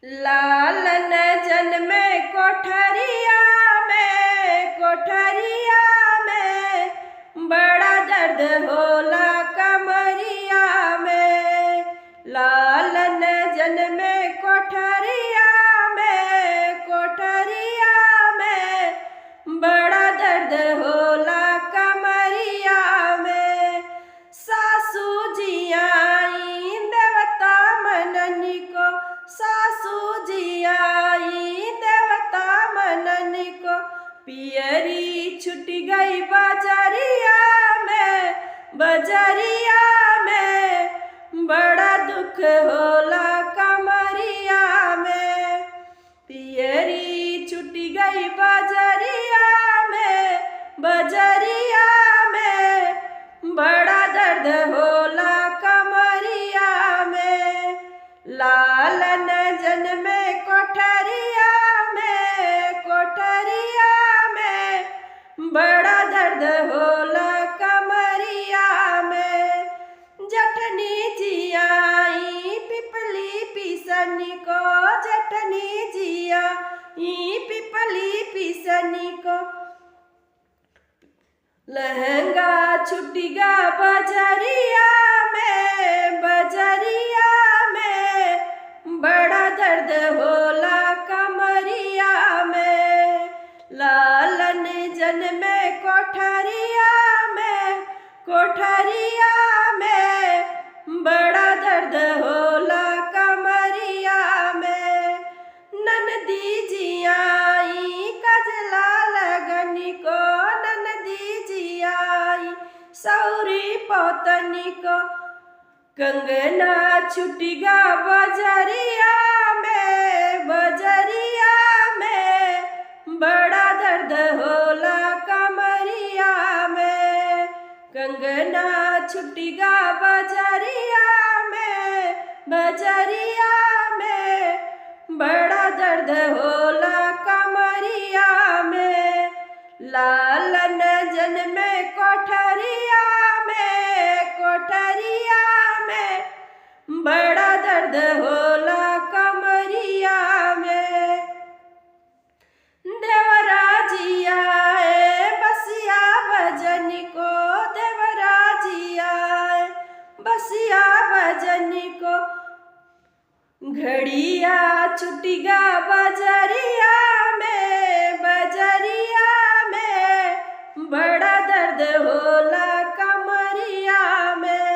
लालन जन्मे कोठरिया में बड़ा दर्द होला कमरिया में। लालन जन्मे कोठरिया में बड़ा दर्द होला कमरिया में। सासू जी आई देवता मननी को, सासू जी आई देवता मननी को। पियरी छुट गई बजरिया में बड़ा दुख होला कमरिया में। पियरी छुट गई बजरिया में बड़ा दर्द होला कमरिया में। लालन जन्मे कोठरिया में बड़ा दर्द होला कमरिया में। जठनी जी आई पिपली पिसनी को, जठनी जी आई पिपली पिसनी को। लहंगा छुटिगा बजरिया में बड़ा दर्द होला कमरिया में। लालन जन्मे कोठरिया में बड़ा दर्द होला कमरिया में। ननदी जी आई कजला लगनी को, ननदी जी आई सौरी पोतनी को। कंगना छुटिगा बजरिया में बड़ा दर्द होला कमरिया में। कंगना छुटिगा बजरिया में बड़ा दर्द होला कमरिया में। लालन जन्मे कोठरिया में बड़ा दर्द होला कमरिया में। देवरा जी आए बसिया भजनी को, देवरा जी आए बसिया भजनी को। घड़िया छुटिगा बजरिया में बड़ा दर्द होला कमरिया में।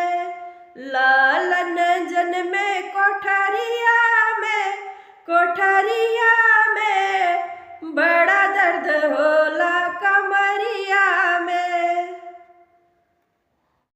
लालन जन्मे कोठरिया में बड़ा दर्द होला कमरिया